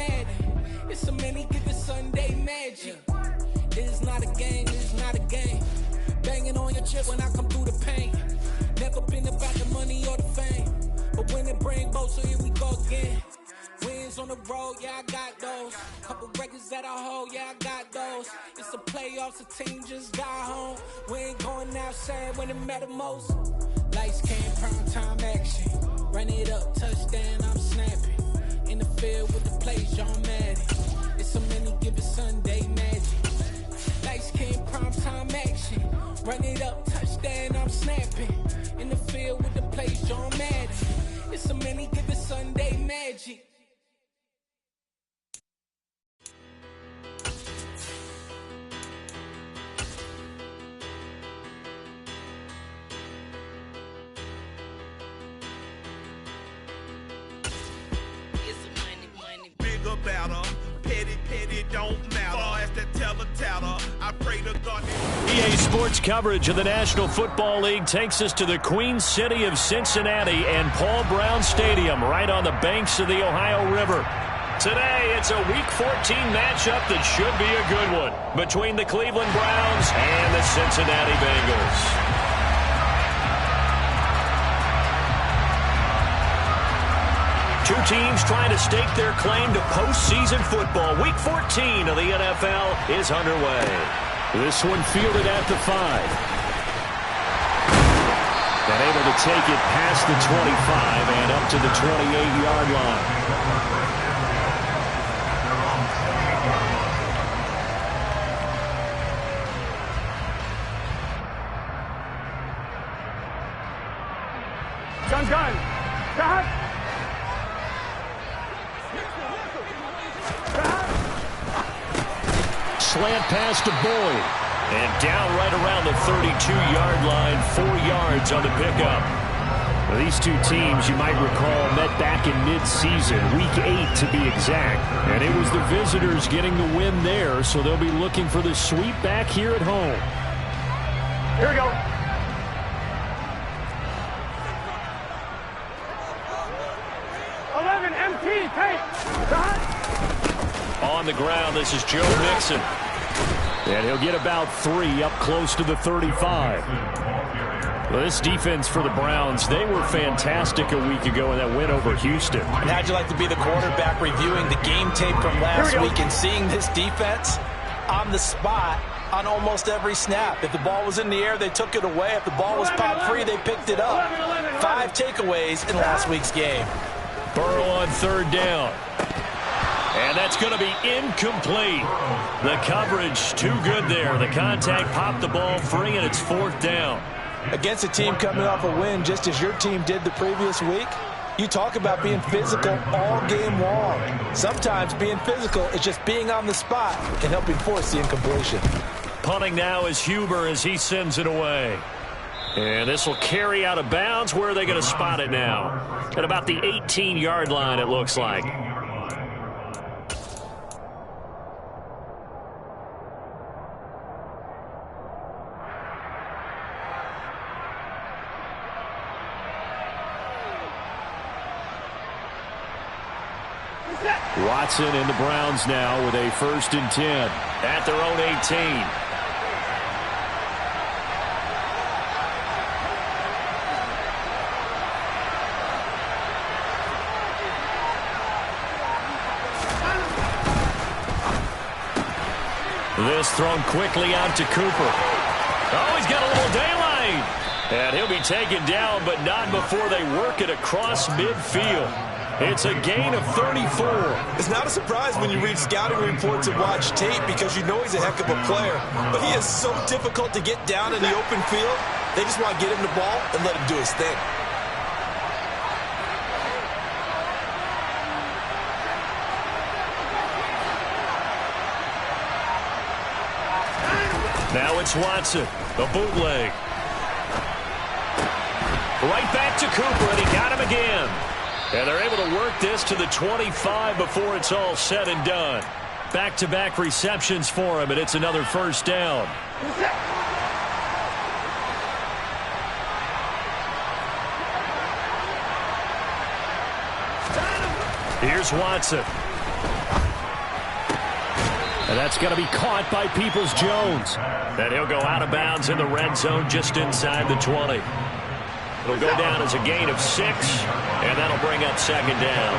Madden. It's a many given Sunday magic. It's not a game, it's not a game. Banging on your chip when I come through the paint. Never been about the money or the fame. But when it bring both, so here we go again. Wins on the road, yeah, I got those. Couple records that I hold, yeah, I got those. It's the playoffs, the team just got home. We ain't going outside when it matter most. Lights came, prime time action. Run it up, touchdown, I'm snapping. In the field with the plays, John Madden. It's a many given Sunday magic. Lights came, prime time action. Run it up, touchdown, I'm snapping. In the field with the plays, John Madden. It's a many given Sunday magic. About her. Petty don't matter. Far as that tell-a-tatter, I pray to God. EA Sports coverage of the National Football League takes us to the Queen City of Cincinnati and Paul Brown Stadium right on the banks of the Ohio River. Today, it's a Week 14 matchup that should be a good one between the Cleveland Browns and the Cincinnati Bengals. Two teams trying to stake their claim to postseason football. Week 14 of the NFL is underway. This one fielded at the 5. And able to take it past the 25 and up to the 28-yard line. Gun. Cut. Slant pass to Boyd. And down right around the 32-yard line, 4 yards on the pickup. Now, these two teams, you might recall, met back in mid-season, Week 8 to be exact. And it was the visitors getting the win there, so they'll be looking for the sweep back here at home. Here we go. On the ground, this is Joe Mixon. And he'll get about 3 up close to the 35. Well, this defense for the Browns, they were fantastic a week ago in that win over Houston. And how'd you like to be the quarterback reviewing the game tape from last week and seeing this defense on the spot on almost every snap? If the ball was in the air, they took it away. If the ball was popped free, they picked it up. 5 takeaways in last week's game. Burrow on 3rd down. And that's going to be incomplete. The coverage too good there. The contact popped the ball free, and it's 4th down. Against a team coming off a win just as your team did the previous week, you talk about being physical all game long. Sometimes being physical is just being on the spot and helping force the incompletion. Punting now is Huber as he sends it away. And this will carry out of bounds. Where are they going to spot it now? At about the 18-yard line, it looks like. Watson and the Browns now with a 1st and 10 at their own 18. This thrown quickly out to Cooper. Oh, he's got a little daylight. And he'll be taken down, but not before they work it across midfield. It's a gain of 34. It's not a surprise when you read scouting reports and watch tape because you know he's a heck of a player. But he is so difficult to get down in the open field. They just want to get him the ball and let him do his thing. Now it's Watson, the bootleg. Right back to Cooper, and he got him again. And they're able to work this to the 25 before it's all said and done. Back-to-back receptions for him, and it's another 1st down. Here's Watson. And that's going to be caught by Peoples-Jones. And he'll go out of bounds in the red zone just inside the 20. It'll go down as a gain of 6, and that'll bring up second down.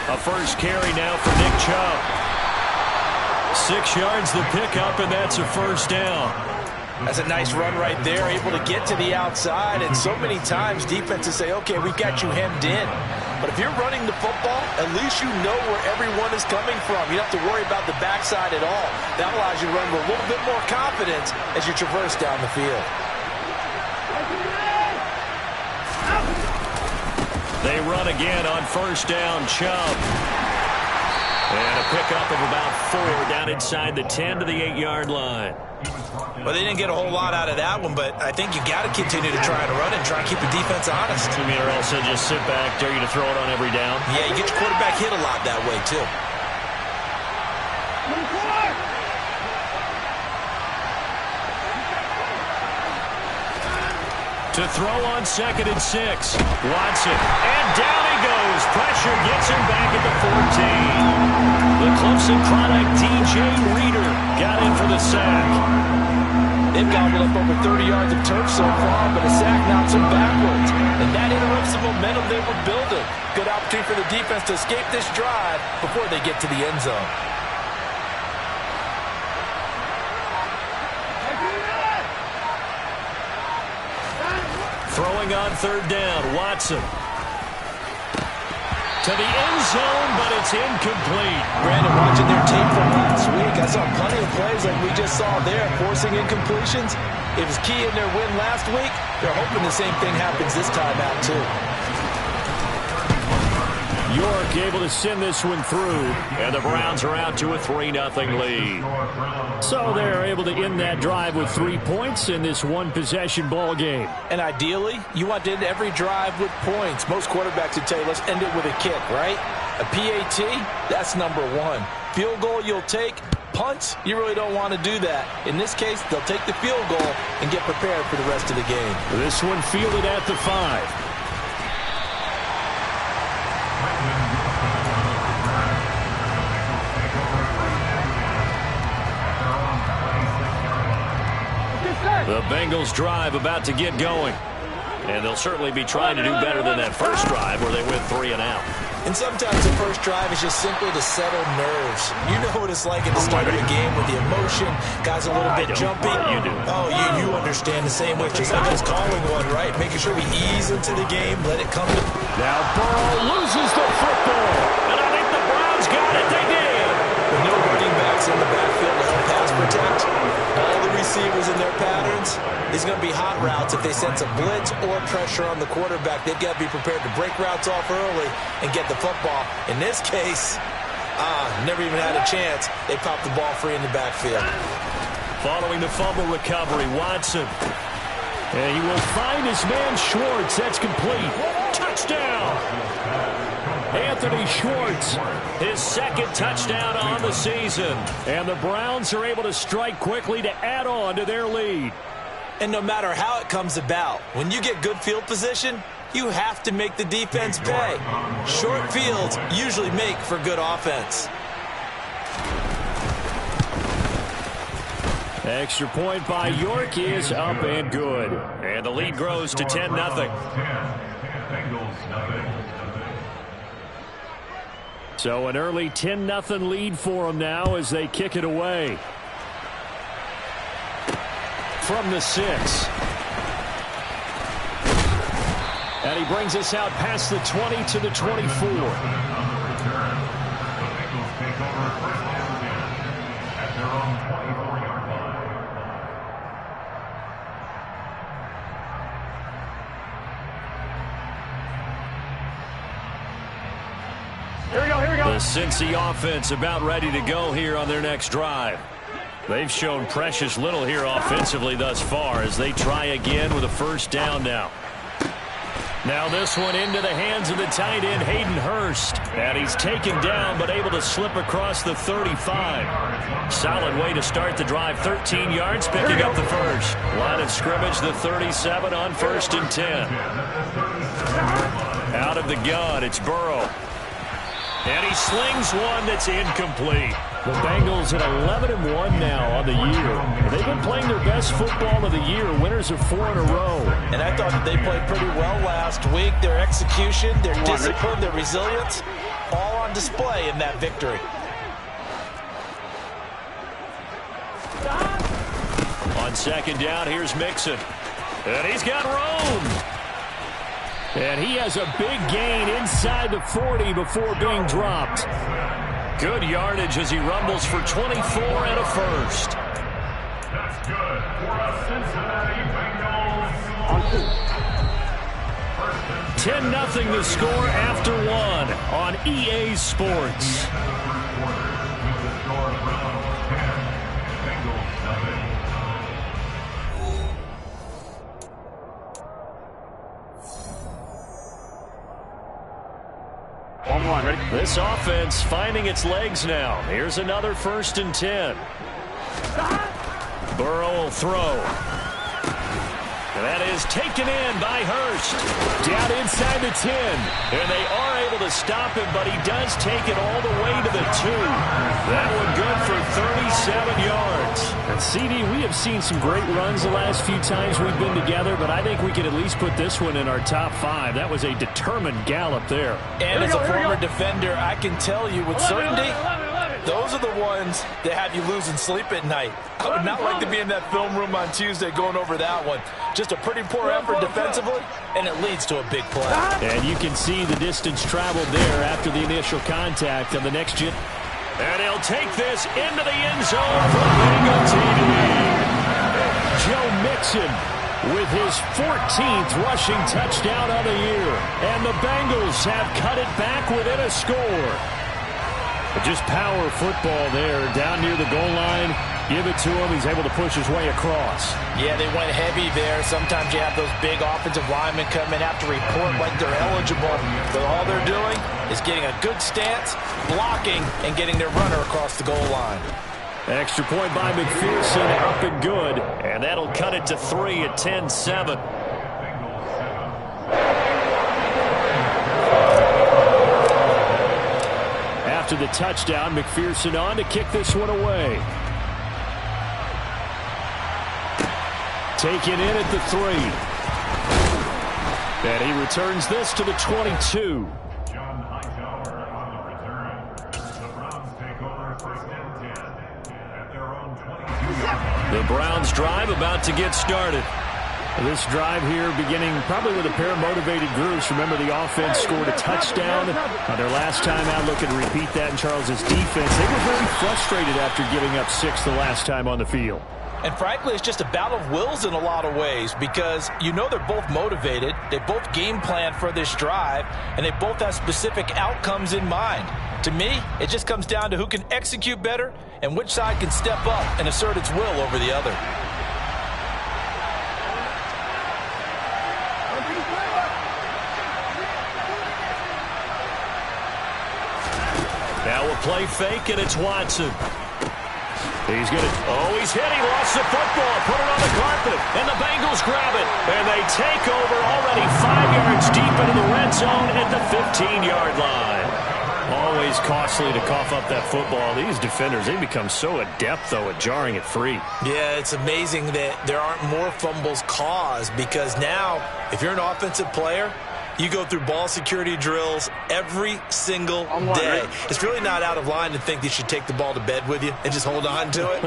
A first carry now for Nick Chubb. 6 yards the pickup, and that's a first down. That's a nice run right there, able to get to the outside. And so many times defenses say, okay, we've got you hemmed in. But if you're running the football, at least you know where everyone is coming from. You don't have to worry about the backside at all. That allows you to run with a little bit more confidence as you traverse down the field. They run again on first down. Chubb. And a pickup of about 4 down inside the 10 to the 8-yard line. Well, they didn't get a whole lot out of that one, but I think you got to continue to try to run and try and keep the defense honest. You mean, or else they'll just sit back, dare you to throw it on every down? Yeah, you get your quarterback hit a lot that way, too. To throw on 2nd and 6. Watson. And down he goes. Pressure gets him back at the 14. The Clemson product, DJ Reader, got in for the sack. They've gobbled up over 30 yards of turf so far, but a sack knocks them backwards. And that interrupts the momentum they were building. Good opportunity for the defense to escape this drive before they get to the end zone. Throwing on 3rd down, Watson. To the end zone, but it's incomplete. Brandon, watching their tape from last week, I saw plenty of plays like we just saw there, forcing incompletions. It was key in their win last week. They're hoping the same thing happens this time out, too. York able to send this one through, and the Browns are out to a 3-0 lead. So they're able to end that drive with 3 points in this one-possession ball game. And ideally, you want to end every drive with points. Most quarterbacks would tell you, let's end it with a kick, right? A PAT, that's number 1. Field goal you'll take. Punts, you really don't want to do that. In this case, they'll take the field goal and get prepared for the rest of the game. This one fielded at the 5. The Bengals drive about to get going. And they'll certainly be trying to do better than that first drive where they went 3 and out. And sometimes the first drive is just simply to settle nerves. You know what it's like at the start of a game with the emotion. Guys a little bit jumpy. You do. Oh, you understand the same way. Just like just calling one, right? Making sure we ease into the game, let it come to... Now Burrow loses the football. And I think the Browns got it. They did. With no running backs in the backfield to help pass protect, all the receivers in their patterns, it's going to be hot routes. If they sense a blitz or pressure on the quarterback, they've got to be prepared to break routes off early and get the football. In this case, never even had a chance. They popped the ball free in the backfield. Following the fumble recovery, Watson. And he will find his man Schwartz. That's complete. Touchdown! Anthony Schwartz, his 2nd touchdown on the season. And the Browns are able to strike quickly to add on to their lead. And no matter how it comes about, when you get good field position, you have to make the defense pay. Short fields usually make for good offense. Extra point by York is up and good. And the lead grows to 10-0. So an early 10-0 lead for them now as they kick it away. From the 6. And he brings us out past the 20 to the 24. The Cincy offense about ready to go here on their next drive. They've shown precious little here offensively thus far as they try again with a first down now. Now this one into the hands of the tight end, Hayden Hurst. And he's taken down, but able to slip across the 35. Solid way to start the drive. 13 yards, picking up the first. Line of scrimmage, the 37 on 1st and 10. Out of the gun, it's Burrow. And he slings one that's incomplete. The Bengals at 11-1 now on the year. They've been playing their best football of the year. Winners of 4 in a row. And I thought that they played pretty well last week. Their execution, their discipline, their resilience, all on display in that victory. On 2nd down, here's Mixon. And he's got room. And he has a big gain inside the 40 before being dropped. Good yardage as he rumbles for 24 and a first. That's good for a Cincinnati Bengals. 10-0 the score after 1 on EA Sports. Ready? This offense finding its legs now. Here's another 1st and 10. Burrow will throw. And that is taken in by Hurst. Down inside the 10. And they are able to stop him, but he does take it all the way to the 2. That one good for 37 yards. And CD, we have seen some great runs the last few times we've been together, but I think we could at least put this one in our top 5. That was a determined gallop there. And as a former defender, I can tell you with certainty, those are the ones that have you losing sleep at night. I would not like to be in that film room on Tuesday going over that one. Just a pretty poor effort defensively, and it leads to a big play. And you can see the distance traveled there after the initial contact on the next gen. And he'll take this into the end zone for a Bengal TD. Joe Mixon with his 14th rushing touchdown of the year. And the Bengals have cut it back within a score. But just power football there down near the goal line. Give it to him. He's able to push his way across. Yeah, they went heavy there. Sometimes you have those big offensive linemen come in, have to report like they're eligible. But all they're doing is getting a good stance, blocking, and getting their runner across the goal line. Extra point by McPherson, up and good. And that'll cut it to 3 at 10-7. After the touchdown, McPherson on to kick this one away. Taken in at the 3. And he returns this to the 22. John Hightower on the return. The Browns take over 1st and 10 at their own 22-yard line. The Browns drive about to get started. This drive here beginning probably with a pair of motivated groups. Remember, the offense scored a touchdown on their last time out. Looking to repeat that in Charles's defense. They were very frustrated after giving up 6 the last time on the field. And frankly, it's just a battle of wills in a lot of ways because you know they're both motivated. They both game plan for this drive, and they both have specific outcomes in mind. To me, it just comes down to who can execute better and which side can step up and assert its will over the other. Now a play fake, and it's Watson. He's going to, he's hit. He lost the football, put it on the carpet, and the Bengals grab it. And they take over already 5 yards deep into the red zone at the 15-yard line. Always costly to cough up that football. These defenders, they become so adept, though, at jarring it free. Yeah, it's amazing that there aren't more fumbles caused because now, if you're an offensive player, you go through ball security drills every single day. It's really not out of line to think you should take the ball to bed with you and just hold on to it.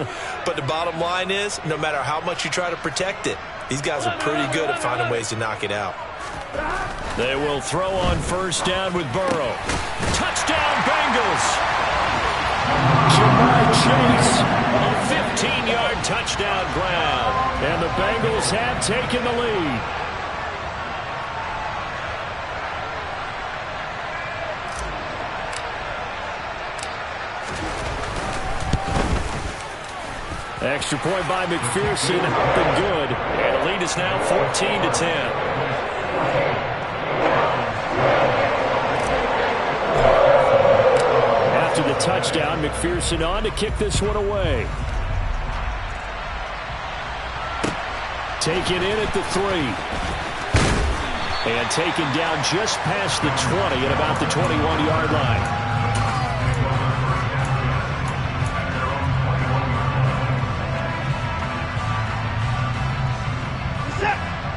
But the bottom line is, no matter how much you try to protect it, these guys are pretty good at finding ways to knock it out. They will throw on 1st down with Burrow. Touchdown, Bengals! Jamar Chase, a 15-yard touchdown grab. And the Bengals have taken the lead. Extra point by McPherson, up and good. And the lead is now 14-10. to the touchdown. McPherson on to kick this one away. Taken in at the 3. And taken down just past the 20 at about the 21-yard line.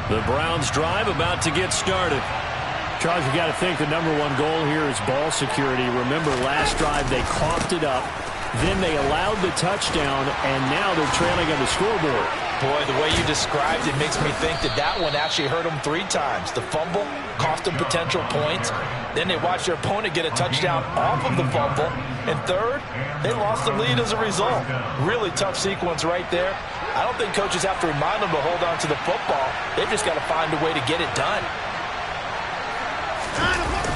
The Browns drive about to get started. Charles, you got to think the number one goal here is ball security. Remember, last drive they coughed it up. Then they allowed the touchdown, and now they're trailing on the scoreboard. Boy, the way you described it makes me think that one actually hurt them 3 times. The fumble cost them potential points. Then they watched their opponent get a touchdown off of the fumble. And third, they lost the lead as a result. Really tough sequence right there. I don't think coaches have to remind them to hold on to the football. They've just got to find a way to get it done.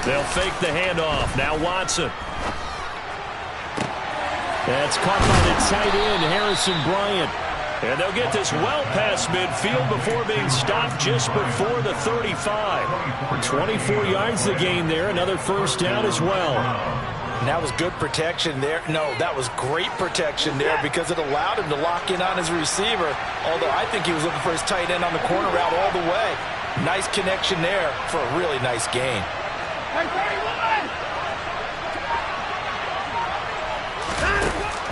They'll fake the handoff. Now Watson. That's caught by the tight end, Harrison Bryant. And they'll get this well past midfield before being stopped just before the 35. 24 yards the gain there. Another first down as well. And that was good protection there. No, that was great protection there because it allowed him to lock in on his receiver. Although I think he was looking for his tight end on the corner route all the way. Nice connection there for a really nice gain.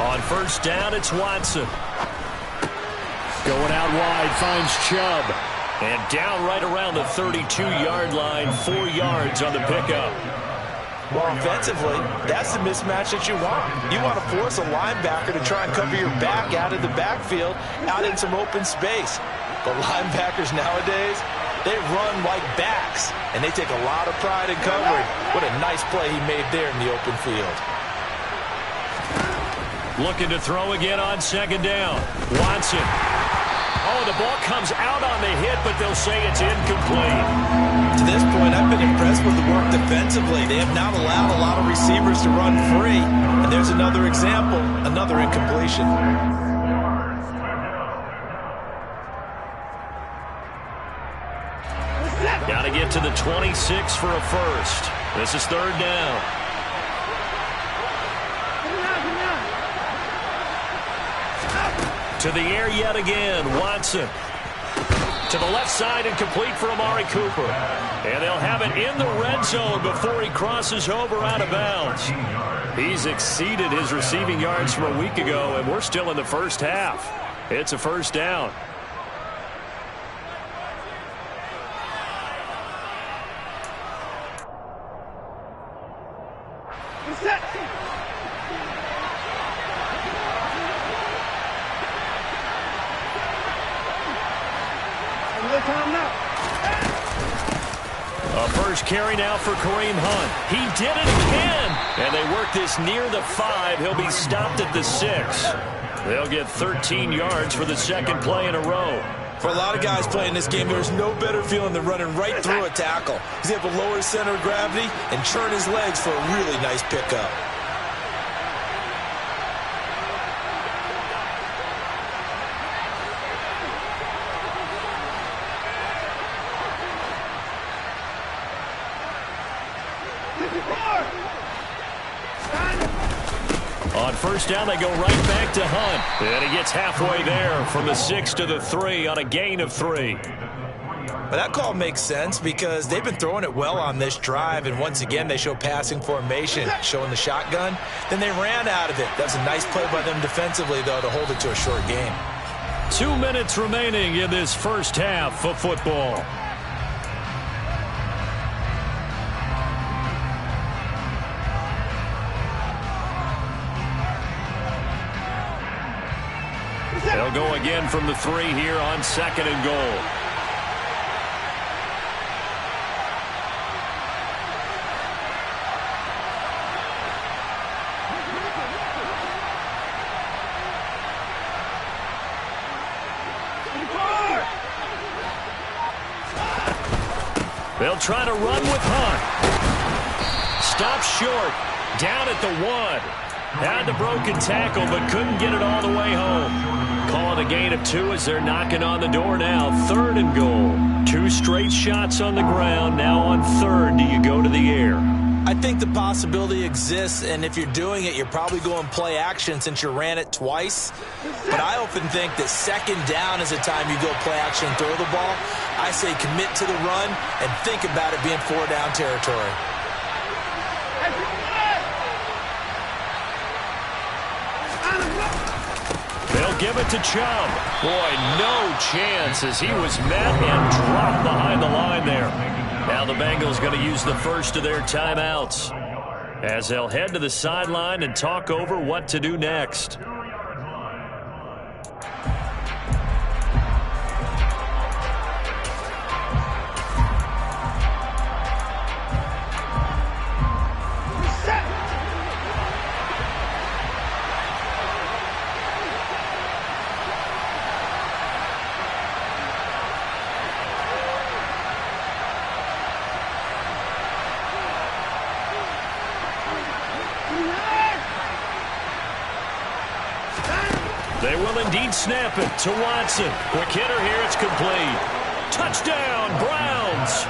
On first down, it's Watson. Going out wide, finds Chubb. And down right around the 32-yard line, 4 yards on the pickup. Well, offensively, that's the mismatch that you want. You want to force a linebacker to try and cover your back out of the backfield, out in some open space. But linebackers nowadays, they run like backs, and they take a lot of pride in covering. What a nice play he made there in the open field. Looking to throw again on second down. Watson. Oh, the ball comes out on the hit, but they'll say it's incomplete. To this point, I've been impressed with the work defensively. They have not allowed a lot of receivers to run free. And there's another example, another incompletion. Got to get to the 26 for a first. This is third down. To the air yet again, Watson. To the left side and complete for Amari Cooper. And they'll have it in the red zone before he crosses over out of bounds. He's exceeded his receiving yards from a week ago, and we're still in the first half. It's a first down. A first carry now for Kareem Hunt. He did it again. And they work this near the 5. He'll be stopped at the 6. They'll get 13 yards for the second play in a row. For a lot of guys playing this game, there's no better feeling than running right through a tackle. He's able to lower his center of gravity and churn his legs for a really nice pickup. On first down, they go right back to Hunt. And he gets halfway there from the 6 to the 3 on a gain of 3. But that call makes sense because they've been throwing it well on this drive, and once again they show passing formation, showing the shotgun. Then they ran out of it. That was a nice play by them defensively, though, to hold it to a short game. 2 minutes remaining in this first half of football. They'll go again from the 3 here on second and goal. They'll try to run with Hunt. Stop short. Down at the 1. Had the broken tackle, but couldn't get it all the way home. Calling a gain of 2 as they're knocking on the door now. Third and goal. 2 straight shots on the ground. Now on third, do you go to the air? I think the possibility exists, and if you're doing it, you're probably going play action since you ran it twice. But I often think that second down is the time you go play action and throw the ball. I say commit to the run and think about it being 4-down territory. They'll give it to Chubb. Boy, no chance as he was met and dropped behind the line there. Now the Bengals going to use the first of their timeouts as they'll head to the sideline and talk over what to do next. They will indeed snap it to Watson. Quick hitter here, it's complete. Touchdown, Browns.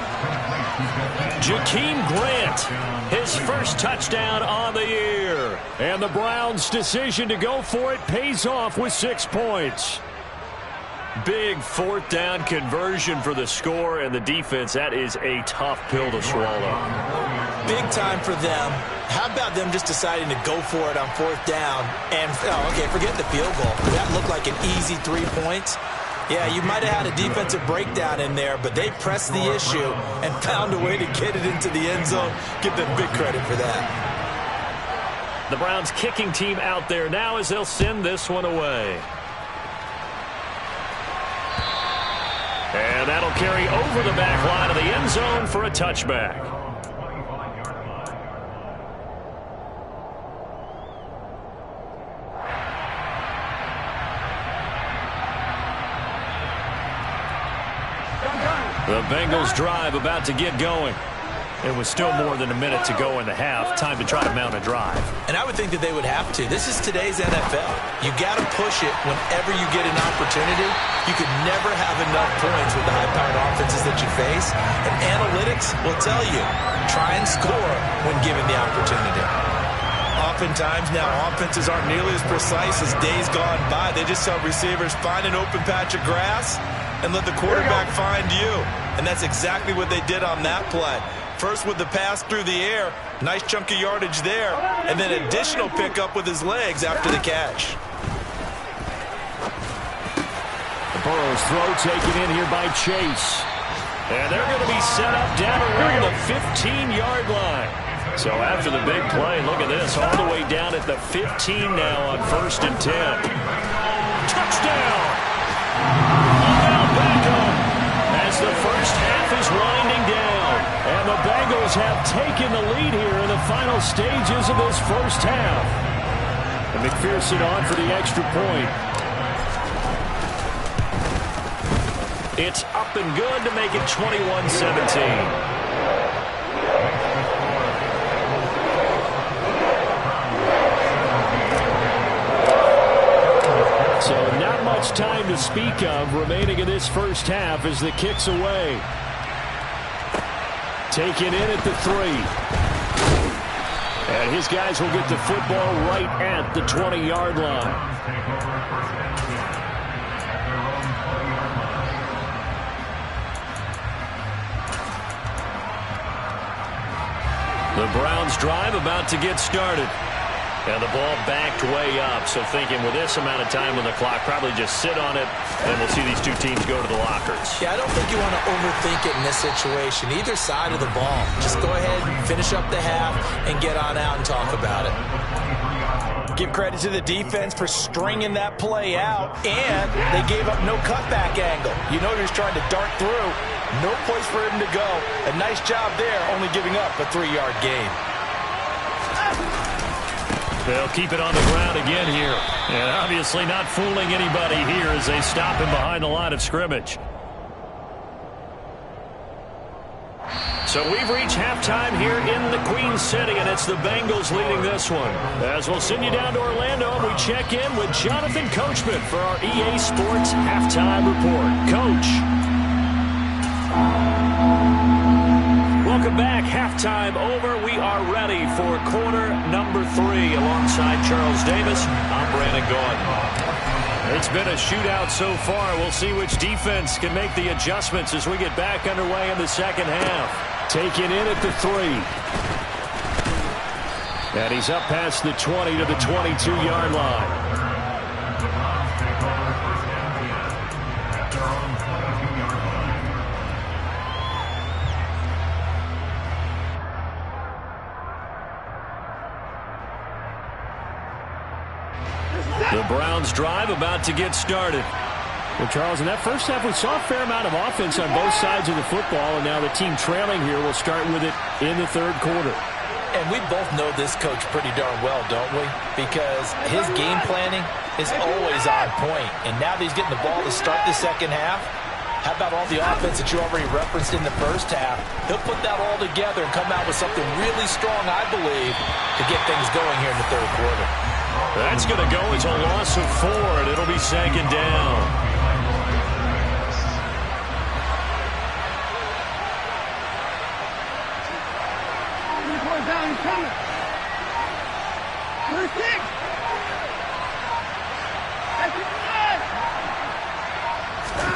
Jakeem Grant, his first touchdown on the year. And the Browns' decision to go for it pays off with 6 points. Big 4th down conversion for the score, and the defense, that is a tough pill to swallow. Big time for them. How about them just deciding to go for it on 4th down? And, okay, forget the field goal. That looked like an easy 3 points. Yeah, you might have had a defensive breakdown in there, but they pressed the issue and found a way to get it into the end zone. Give them big credit for that. The Browns kicking team out there now as they'll send this one away. And that'll carry over the back line of the end zone for a touchback. The Bengals drive about to get going. It was still more than a minute to go in the half. Time to try to mount a drive. And I would think that they would have to. This is today's NFL. You got to push it whenever you get an opportunity. You could never have enough points with the high-powered offenses that you face. And analytics will tell you, try and score when given the opportunity. Oftentimes now offenses aren't nearly as precise as days gone by. They just tell receivers, find an open patch of grass and let the quarterback find you. And that's exactly what they did on that play. First with the pass through the air, nice chunk of yardage there, and then additional pickup with his legs after the catch. Burrow's throw taken in here by Chase. And they're going to be set up down around the 15-yard line. So after the big play, look at this, all the way down at the 15 now on 1st and 10. Touchdown! Now back up as the first half is winding down. And the Bengals have taken the lead here in the final stages of this first half. And McPherson on for the extra point. It's up and good to make it 21-17. So not much time to speak of remaining in this first half as the kick's away. Taken in at the 3. And his guys will get the football right at the 20-yard line. The Browns drive about to get started. And the ball backed way up. So thinking with this amount of time on the clock, probably just sit on it, and we'll see these two teams go to the lockers. Yeah, I don't think you want to overthink it in this situation. Either side of the ball. Just go ahead and finish up the half and get on out and talk about it. Give credit to the defense for stringing that play out, and they gave up no cutback angle. You know, he's trying to dart through. No place for him to go. A nice job there, only giving up a 3-yard gain. They'll keep it on the ground again here. And obviously not fooling anybody here as they stop him behind the line of scrimmage. So we've reached halftime here in the Queen City, and it's the Bengals leading this one. As we'll send you down to Orlando, and we check in with Jonathan Coachman for our EA Sports Halftime Report. Coach. Welcome back. halftime over. We are ready for quarter number 3. Alongside Charles Davis, I'm Brandon Gaudin. It's been a shootout so far. We'll see which defense can make the adjustments as we get back underway in the second half. Taken in at the 3. And he's up past the 20 to the 22-yard line. The Browns drive about to get started. Well, Charles, in that first half, we saw a fair amount of offense on both sides of the football, and now the team trailing here will start with it in the third quarter. And we both know this coach pretty darn well, don't we? Because his game planning is always on point. And now that he's getting the ball to start the second half, how about all the offense that you already referenced in the first half? He'll put that all together and come out with something really strong, I believe, to get things going here in the third quarter. That's going to go as a loss of 4, and it'll be second down.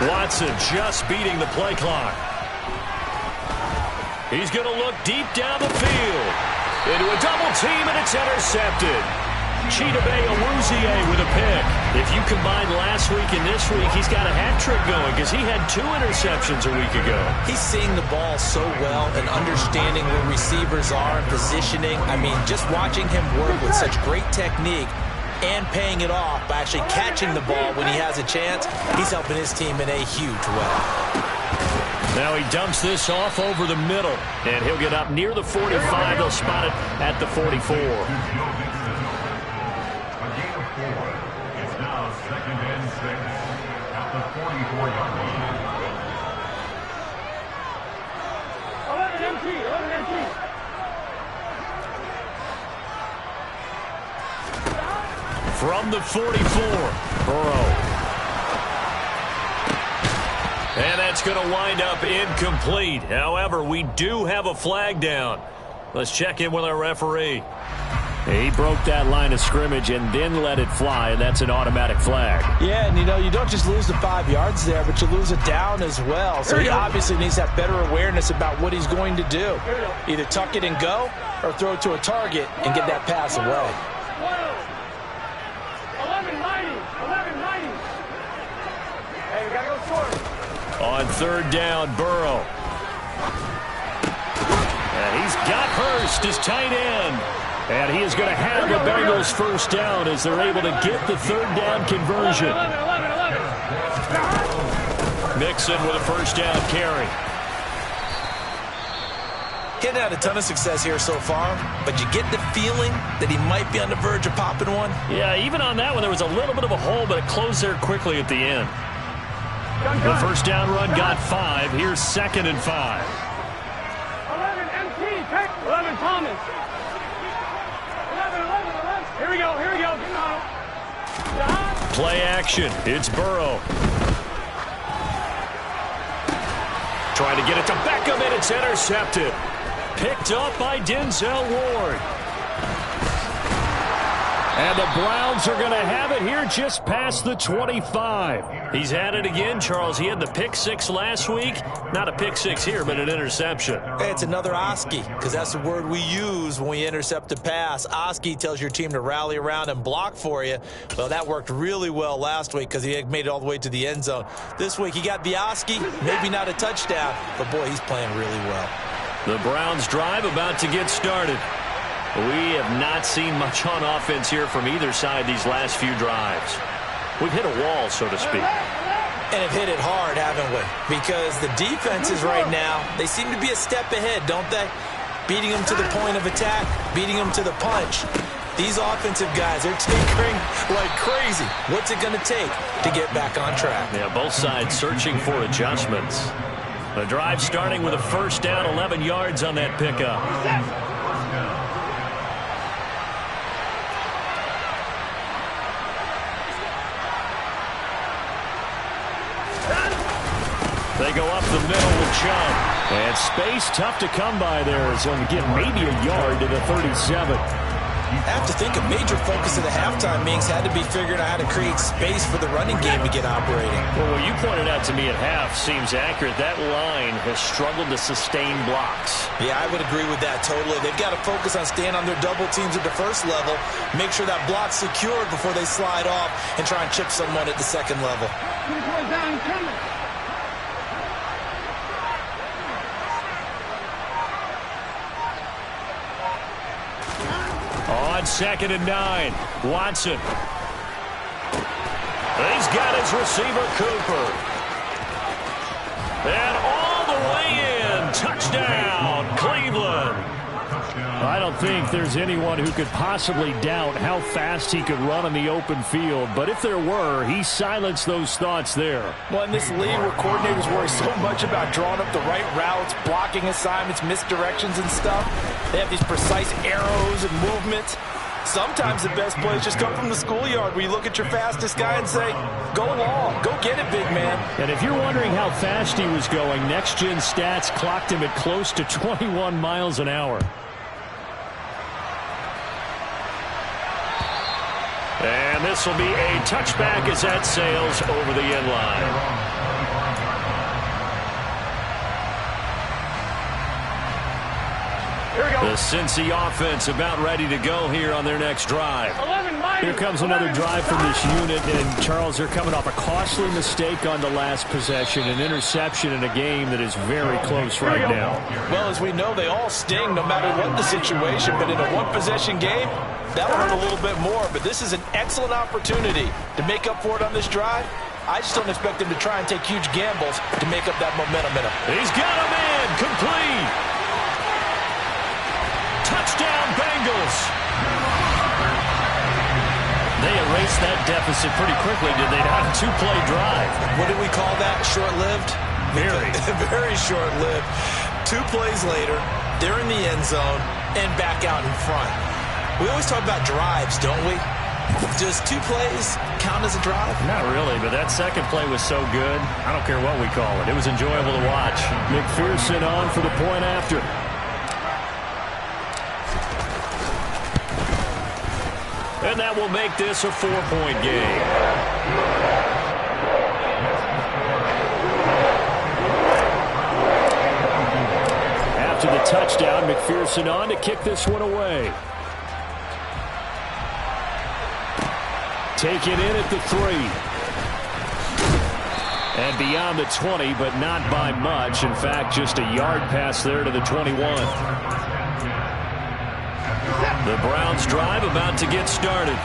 Watson just beating the play clock. He's going to look deep down the field. Into a double team, and it's intercepted. Chidobe Awuzie with a pick. If you combine last week and this week, he's got a hat trick going because he had 2 interceptions a week ago. He's seeing the ball so well and understanding where receivers are and positioning. I mean, just watching him work with such great technique and paying it off by actually catching the ball when he has a chance, he's helping his team in a huge way. Now he dumps this off over the middle, and he'll get up near the 45. They'll spot it at the 44. It's now 2nd and 6 at the 44-yard line. 11 MT, 11 MT. From the 44, Burrow. And that's going to wind up incomplete. However, we do have a flag down. Let's check in with our referee. He broke that line of scrimmage and then let it fly, and that's an automatic flag. Yeah, and you don't just lose the 5 yards there, but you lose it down as well. So he obviously needs to have better awareness about what he's going to do. Either tuck it and go or throw it to a target and get that pass away. 11-90. Hey, we got to go short. On third down, Burrow. And he's got Hurst as tight end. And he is going to have the Bengals first down as they're able to get the third down conversion. 11. Mixon with a first down carry. He's had a ton of success here so far, but you get the feeling that he might be on the verge of popping one. Yeah, even on that one, there was a little bit of a hole, but it closed there quickly at the end. The first down run got 5. Here's 2nd and 5. 11 MT, pick. 11 Thomas. 11. Here we go. Come on. Play action. It's Burrow. Trying to get it to Beckham, and it's intercepted. Picked up by Denzel Ward. And the Browns are going to have it here just past the 25. He's had it again, Charles. He had the pick 6 last week. Not a pick 6 here, but an interception. Hey, it's another Oski, because that's the word we use when we intercept a pass. Oski tells your team to rally around and block for you. Well, that worked really well last week because he made it all the way to the end zone. This week he got the Oski, maybe not a touchdown, but boy, he's playing really well. The Browns drive about to get started. We have not seen much on offense here from either side these last few drives. We've hit a wall, so to speak. And have hit it hard, haven't we? Because the defenses right now, they seem to be a step ahead, don't they? Beating them to the point of attack, beating them to the punch. These offensive guys, they're tinkering like crazy. What's it going to take to get back on track? Yeah, both sides searching for adjustments. The drive starting with a first down, 11 yards on that pickup. They go up the middle with chunk. And space tough to come by there. So again, maybe a yard to the 37. I have to think a major focus of the halftime meetings had to be figuring out how to create space for the running game to get operating. Well, what you pointed out to me at half seems accurate. That line has struggled to sustain blocks. Yeah, I would agree with that totally. They've got to focus on staying on their double teams at the first level, make sure that block's secured before they slide off and try and chip someone at the second level. On 2nd and 9, Watson. He's got his receiver, Cooper. And all the way in. Touchdown, Cleveland. I don't think there's anyone who could possibly doubt how fast he could run on the open field. But if there were, he silenced those thoughts there. Well, in this league where coordinators worry so much about drawing up the right routes, blocking assignments, misdirections and stuff, they have these precise arrows and movements. Sometimes the best plays just come from the schoolyard where you look at your fastest guy and say, go long, go get it, big man. And if you're wondering how fast he was going, Next Gen Stats clocked him at close to 21 miles an hour. And this will be a touchback as that sails over the end line. The Cincy offense about ready to go here on their next drive. Here comes another drive from this unit, and Charles, they're coming off a costly mistake on the last possession, an interception in a game that is very close right now. Well, as we know, they all sting no matter what the situation, but in a one-possession game, that'll hurt a little bit more. But this is an excellent opportunity to make up for it on this drive. I just don't expect them to try and take huge gambles to make up that momentum in him. He's got him in, complete. Touchdown, Bengals. They erased that deficit pretty quickly, did they not? A two-play drive. What did we call that? Short-lived? Very. Very short-lived. 2 plays later, they're in the end zone and back out in front. We always talk about drives, don't we? Does 2 plays count as a drive? Not really, but that second play was so good. I don't care what we call it. It was enjoyable to watch. McPherson on for the point after. And that will make this a 4-point game. After the touchdown, McPherson on to kick this one away. Take it in at the 3. And beyond the 20, but not by much. In fact, just a yard pass there to the 21. The Browns drive about to get started.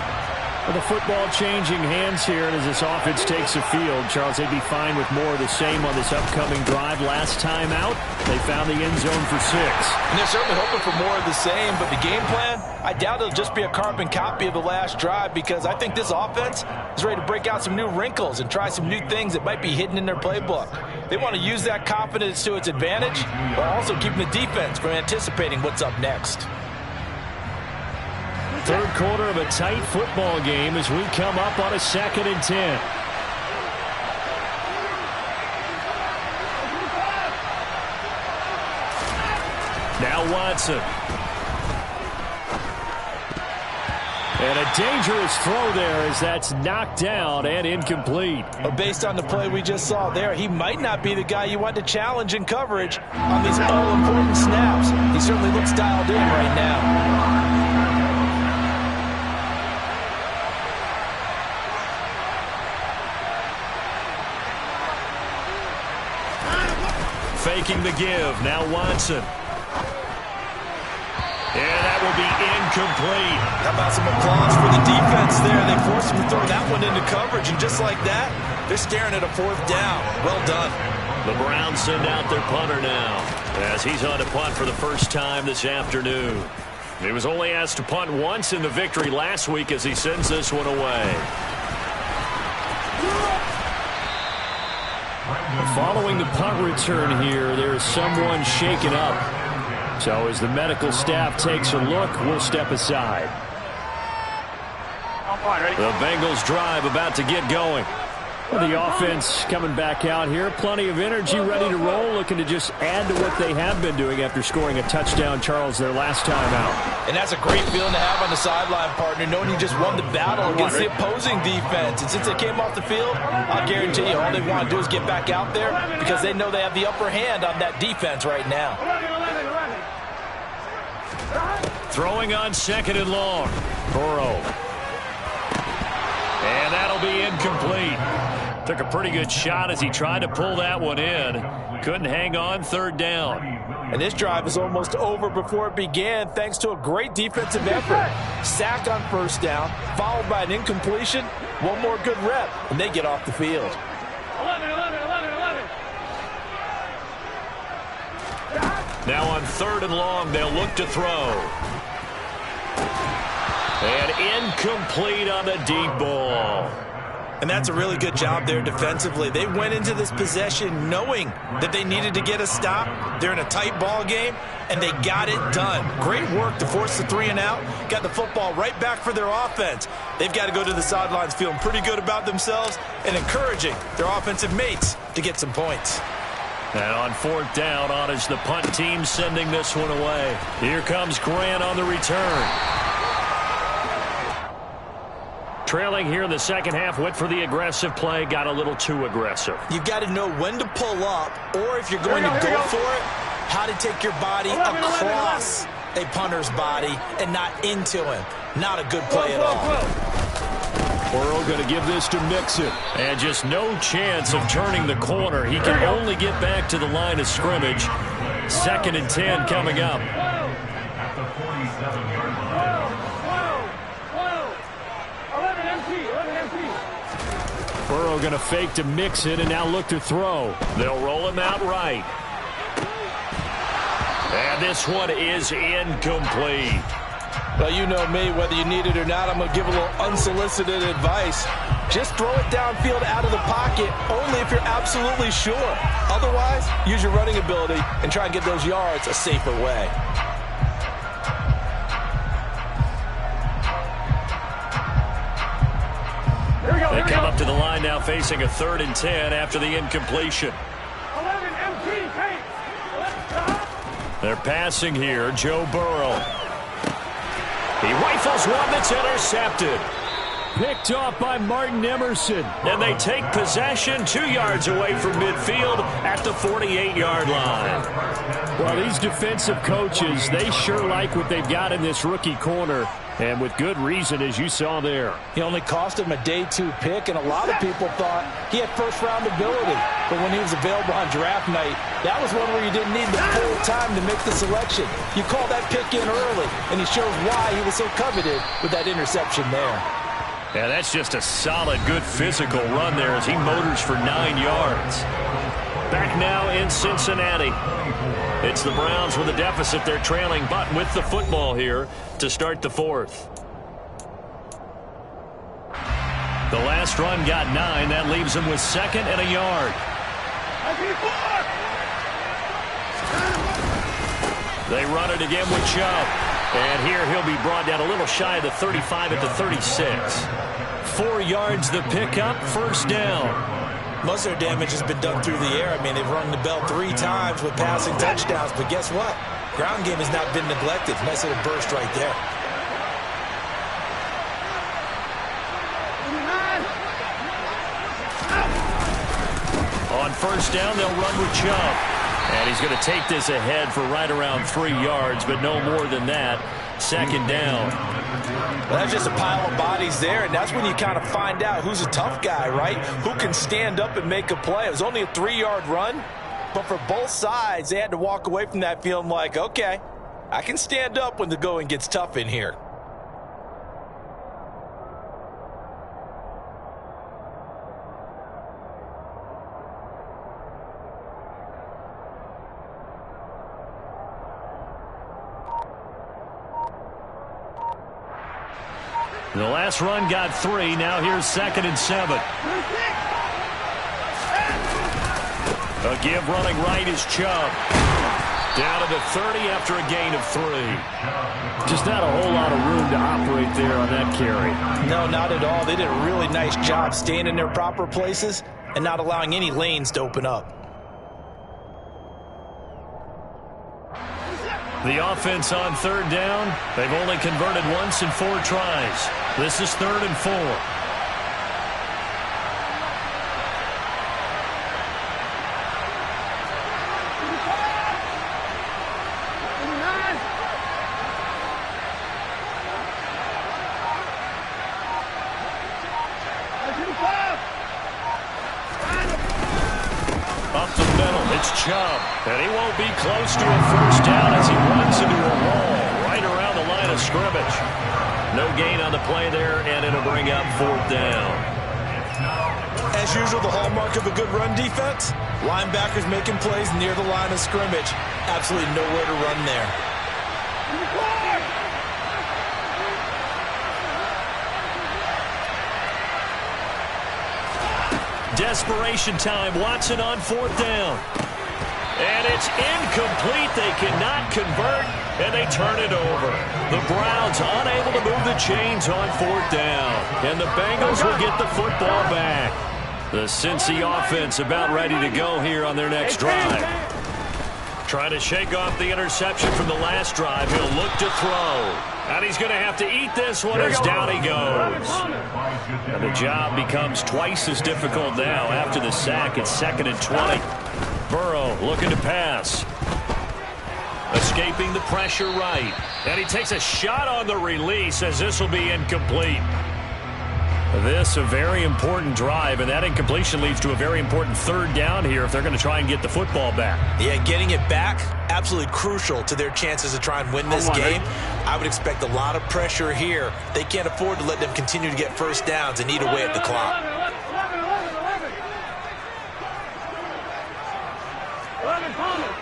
Well, the football changing hands here, and as this offense takes the field, Charles, they'd be fine with more of the same on this upcoming drive. Last time out, they found the end zone for 6. And they're certainly hoping for more of the same, but the game plan, I doubt it'll just be a carbon copy of the last drive, because I think this offense is ready to break out some new wrinkles and try some new things that might be hidden in their playbook. They want to use that confidence to its advantage, while also keeping the defense from anticipating what's up next. Third quarter of a tight football game as we come up on a 2nd and 10. Now Watson. And a dangerous throw there as that's knocked down and incomplete. But based on the play we just saw there, he might not be the guy you want to challenge in coverage on these all-important snaps. He certainly looks dialed in right now. Faking the give. Now Watson. And that will be incomplete. How about some applause for the defense there? They forced him to throw that one into coverage, and just like that, they're staring at a 4th down. Well done. The Browns send out their punter now, as he's on to punt for the first time this afternoon. He was only asked to punt once in the victory last week as he sends this one away. Following the punt return here, there is someone shaken up. So as the medical staff takes a look, we'll step aside. The Bengals drive about to get going. The offense coming back out here. Plenty of energy, ready to roll, looking to just add to what they have been doing after scoring a touchdown, Charles, their last time out. And that's a great feeling to have on the sideline, partner, knowing you just won the battle against the opposing defense. And since they came off the field, I'll guarantee you all they want to do is get back out there because they know they have the upper hand on that defense right now. 11. Throwing on 2nd and long. Burrow. And that'll be incomplete. Took a pretty good shot as he tried to pull that one in. Couldn't hang on, 3rd down. And this drive is almost over before it began thanks to a great defensive effort. Sack on 1st down, followed by an incompletion. One more good rep, and they get off the field. 11. Now on 3rd and long, they'll look to throw. And incomplete on the deep ball. And that's a really good job there defensively. They went into this possession knowing that they needed to get a stop. They're in a tight ball game, and they got it done. Great work to force the 3 and out. Got the football right back for their offense. They've got to go to the sidelines feeling pretty good about themselves and encouraging their offensive mates to get some points. And on 4th down, on is the punt team sending this one away. Here comes Grant on the return. Trailing here in the 2nd half, went for the aggressive play, got a little too aggressive. You've got to know when to pull up, or if you're going to go for it, how to take your body across a punter's body and not into him. Not a good play at all. Burrow going to give this to Mixon. And just no chance of turning the corner. He can only get back to the line of scrimmage. 2nd and 10 coming up. At the 47-yard line. Burrow going to fake to Mixon and now look to throw. They'll roll him out right. And this one is incomplete. Well, you know me, whether you need it or not, I'm going to give a little unsolicited advice. Just throw it downfield out of the pocket, only if you're absolutely sure. Otherwise, use your running ability and try and get those yards a safer way. They come up to the line now facing a 3rd and 10 after the incompletion. 11 MT, take. They're passing here. Joe Burrow. He rifles one that's intercepted. Picked off by Martin Emerson. And they take possession 2 yards away from midfield at the 48-yard line. Well, these defensive coaches, they sure like what they've got in this rookie corner. And with good reason, as you saw there. He only cost him a day 2 pick, and a lot of people thought he had first-round ability. But when he was available on draft night, that was one where you didn't need the full time to make the selection. You call that pick in early, and he shows why he was so coveted with that interception there. Yeah, that's just a solid, good physical run there as he motors for 9 yards. Back now in Cincinnati. It's the Browns with a deficit. They're trailing, but with the football here to start the 4th. The last run got 9. That leaves him with 2nd and a yard. They run it again with Chubb. And here he'll be brought down a little shy of the 35 at the 36. 4 yards the pickup, 1st down. Most of their damage has been done through the air. I mean, they've rung the bell 3 times with passing touchdowns. But guess what? Ground game has not been neglected. Nice little burst right there. On 1st down, they'll run with Chubb. And he's going to take this ahead for right around 3 yards, but no more than that. 2nd down. Well, that's just a pile of bodies there, and that's when you kind of find out who's a tough guy, right? Who can stand up and make a play. It was only a 3-yard run, but for both sides, they had to walk away from that feeling like, okay, I can stand up when the going gets tough in here. The last run got 3. Now here's 2nd and 7. A give running right is Chubb. Down to the 30 after a gain of 3. Just not a whole lot of room to operate there on that carry. No, not at all. They did a really nice job staying in their proper places and not allowing any lanes to open up. The offense on 3rd down. They've only converted once in 4 tries. This is 3rd and 4. Up the middle, it's Chubb. And he won't be close to a first down as he runs into a wall right around the line of scrimmage. No gain on the play there, and it'll bring up 4th down. As usual, the hallmark of a good run defense, linebackers making plays near the line of scrimmage. Absolutely nowhere to run there. Desperation time. Watson on 4th down. And it's incomplete. They cannot convert, and they turn it over. The Browns unable to move the chains on 4th down. And the Bengals will get the football back. The Cincy offense about ready to go here on their next drive. Trying to shake off the interception from the last drive. He'll look to throw. And he's going to have to eat this one as down he goes. And the job becomes twice as difficult now after the sack. It's 2nd and 20. Burrow looking to pass. Escaping the pressure right. And he takes a shot on the release as this will be incomplete. This a very important drive, and that incompletion leads to a very important 3rd down here if they're going to try and get the football back. Yeah, getting it back, absolutely crucial to their chances to try and win this game. I would expect a lot of pressure here. They can't afford to let them continue to get first downs and eat away at the clock. 11, 12.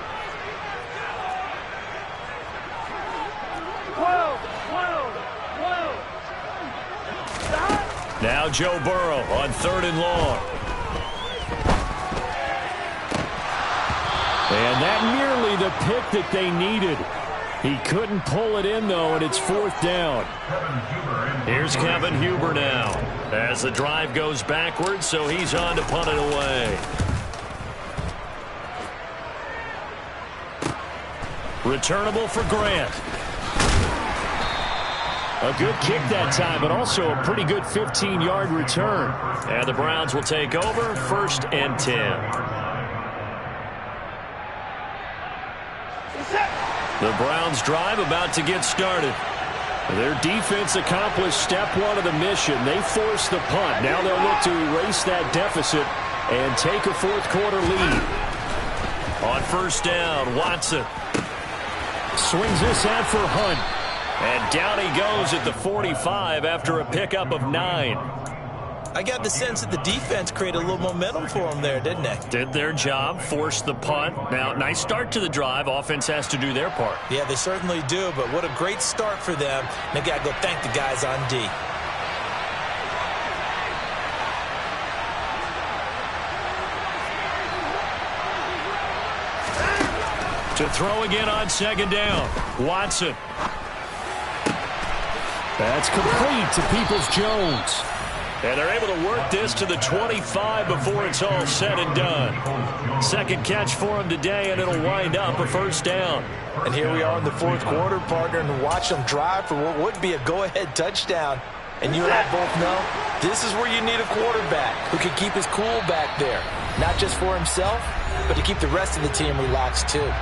Now Joe Burrow on 3rd and long. And that nearly the pick that they needed. He couldn't pull it in, though, and it's 4th down. Here's Kevin Huber now as the drive goes backwards, so he's on to punt it away. Returnable for Grant. A good kick that time, but also a pretty good 15-yard return. And the Browns will take over 1st and 10. The Browns drive about to get started. Their defense accomplished step 1 of the mission. They forced the punt. Now they'll look to erase that deficit and take a 4th quarter lead. On 1st down, Watson swings this out for Hunt. And down he goes at the 45 after a pickup of 9. I got the sense that the defense created a little momentum for them there, didn't they? Did their job, forced the punt. Now, nice start to the drive. Offense has to do their part. Yeah, they certainly do, but what a great start for them. They got to go thank the guys on D. To throw again on 2nd down. Watson. That's complete to Peoples-Jones. And they're able to work this to the 25 before it's all said and done. 2nd catch for him today, and it'll wind up a 1st down. And here we are in the 4th quarter, partner, and watch them drive for what would be a go-ahead touchdown. And you and I both know this is where you need a quarterback who can keep his cool back there. Not just for himself, but to keep the rest of the team relaxed too.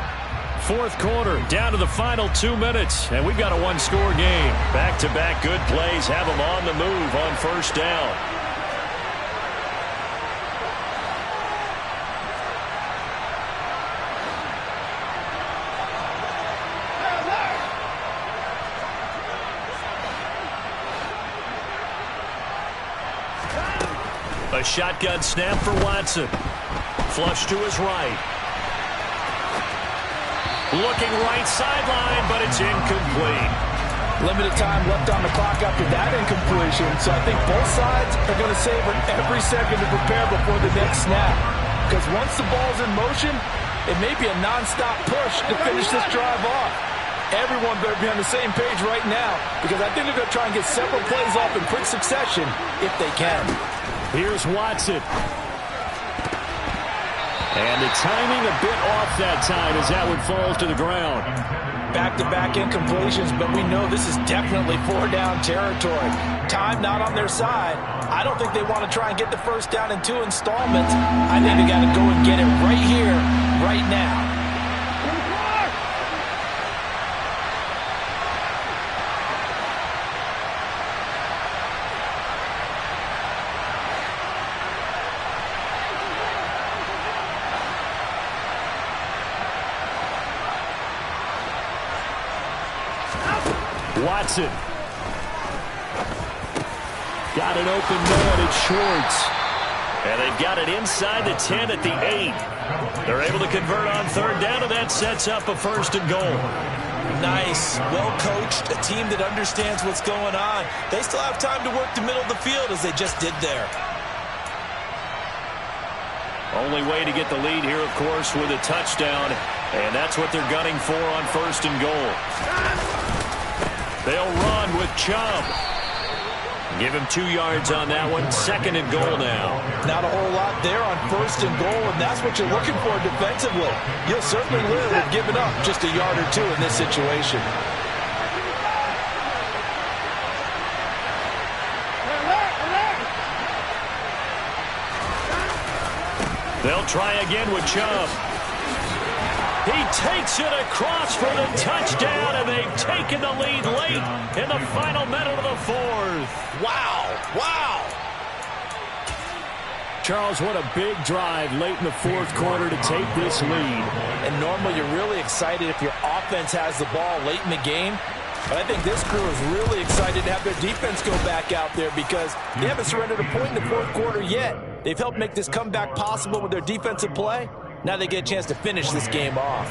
4th quarter, down to the final 2 minutes, and we've got a 1-score game. Back-to-back good plays have them on the move on 1st down. A shotgun snap for Watson. Flush to his right. Looking right sideline, but it's incomplete. Limited time left on the clock after that incompletion, so I think both sides are going to savor every second to prepare before the next snap. Because once the ball's in motion, It may be a non-stop push to finish this drive off. Everyone better be on the same page right now because I think they're going to try and get several plays off in quick succession if they can. Here's Watson. And the timing a bit off that time as that one falls to the ground. Back-to-back incompletions, but we know this is definitely four-down territory. Time not on their side. I don't think they want to try and get the first down in 2 installments. I think they got to go and get it right here, right now. Watson. Got an open man. It's Schwartz. And they've got it inside the 10 at the 8. They're able to convert on third down, and that sets up a first and goal. Nice. Well coached. A team that understands what's going on. They still have time to work the middle of the field as they just did there. Only way to get the lead here, of course, with a touchdown. And that's what they're gunning for on first and goal. They'll run with Chubb. Give him 2 yards on that one. Second and goal now. Not a whole lot there on first and goal, and that's what you're looking for defensively. You'll certainly live with giving up just a yard or 2 in this situation. They'll try again with Chubb. He takes it across for the touchdown, and they've taken the lead late in the final minute of the 4th. Wow, wow. Charles, what a big drive late in the 4th quarter to take this lead. And normally you're really excited if your offense has the ball late in the game. But I think this crew is really excited to have their defense go back out there because they haven't surrendered a point in the 4th quarter yet. They've helped make this comeback possible with their defensive play. Now they get a chance to finish this game off.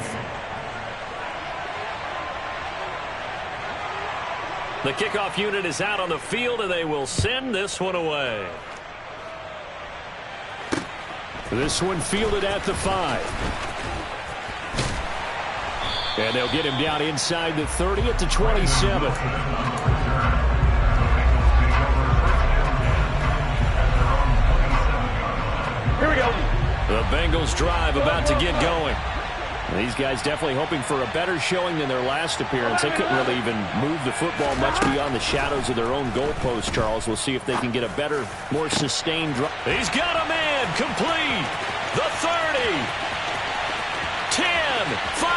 The kickoff unit is out on the field, and they will send this one away. This one fielded at the 5. And they'll get him down inside the 30 at the 27. Here we go. The Bengals drive about to get going. These guys definitely hoping for a better showing than their last appearance. They couldn't really even move the football much beyond the shadows of their own goalpost, Charles. We'll see if they can get a better, more sustained drive. He's got a man complete. The 30. 10. 5.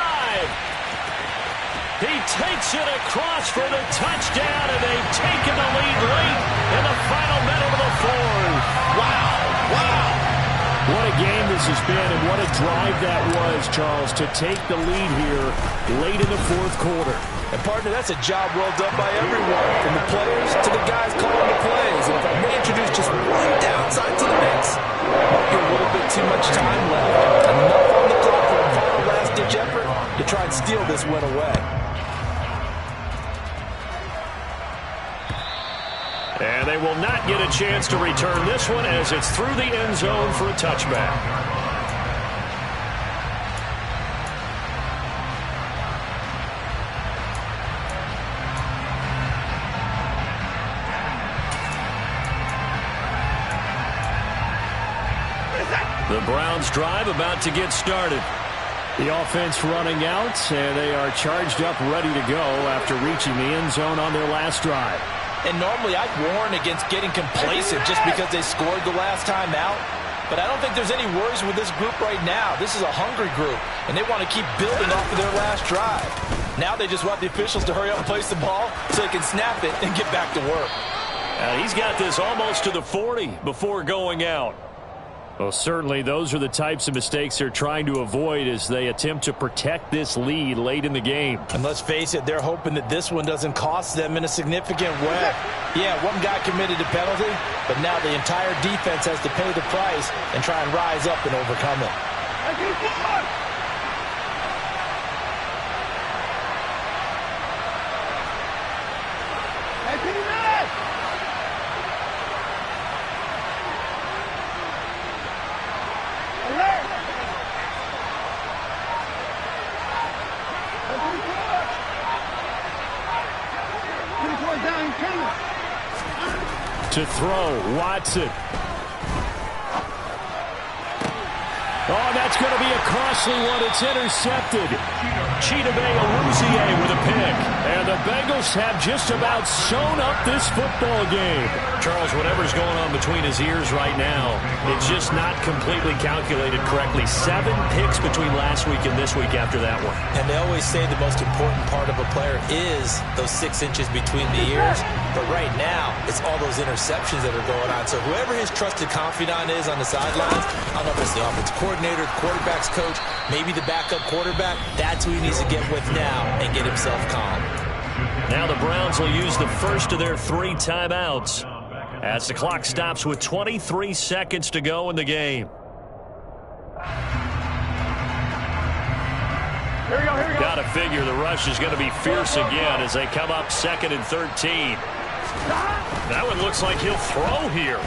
He takes it across for the touchdown, and they've taken the lead late in the final minute of the 4th. Wow, wow. What a game this has been, and what a drive that was, Charles, to take the lead here late in the 4th quarter. And, partner, that's a job well done by everyone, from the players to the guys calling the plays. And if I may introduce just one downside to the mix, might be a little bit too much time left. Enough on the clock for a final last-ditch effort to try and steal this win away. And they will not get a chance to return this one as it's through the end zone for a touchback. The Browns drive about to get started. The offense running out, and they are charged up, ready to go after reaching the end zone on their last drive. And normally I'd warn against getting complacent just because they scored the last time out. But I don't think there's any worries with this group right now. This is a hungry group, and they want to keep building off of their last drive. Now they just want the officials to hurry up and place the ball so they can snap it and get back to work. He's got this almost to the 40 before going out. Well, certainly those are the types of mistakes they're trying to avoid as they attempt to protect this lead late in the game. And let's face it, they're hoping that this one doesn't cost them in a significant way. Yeah, one guy committed a penalty, but now the entire defense has to pay the price and try and rise up and overcome it. To throw, Watson. Oh, that's going to be a costly one. It's intercepted. Chidobe Awuzie with a pick. And the Bengals have just about sewn up this football game. Charles, whatever's going on between his ears right now, it's just not completely calculated correctly. 7 picks between last week and this week after that one. And they always say the most important part of a player is those 6 inches between the ears. But right now, it's all those interceptions that are going on. So whoever his trusted confidant is on the sidelines, I don't know if it's the offensive coordinator, the quarterback's coach, maybe the backup quarterback, that's who he needs to get with now and get himself calm. Now the Browns will use the first of their 3 timeouts as the clock stops with 23 seconds to go in the game. Here we go, here we go. Got to figure the rush is going to be fierce again as they come up 2nd and 13. That one looks like he'll throw here.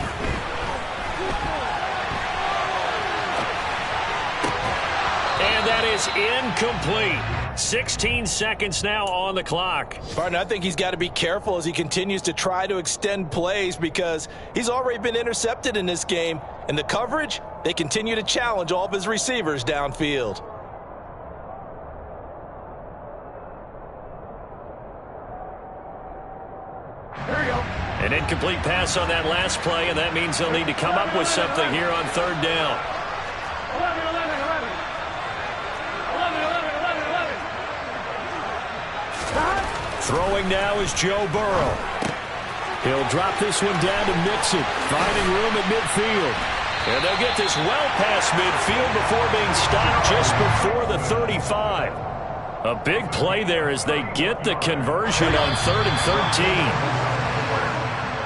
And that is incomplete. 16 seconds now on the clock. Barton, I think he's got to be careful as he continues to try to extend plays because he's already been intercepted in this game. And the coverage, they continue to challenge all of his receivers downfield. An incomplete pass on that last play, and that means they'll need to come up with something here on 3rd down. 11. Throwing now is Joe Burrow. He'll drop this one down to Mixon, finding room at midfield. And they'll get this well past midfield before being stopped just before the 35. A big play there as they get the conversion on 3rd and 13.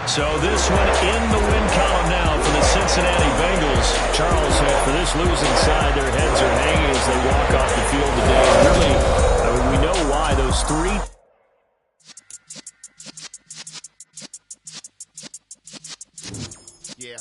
So this one in the win column now for the Cincinnati Bengals. Charles, for this losing side, their heads are hanging as they walk off the field today. Really, we know why. Those 3. Yeah.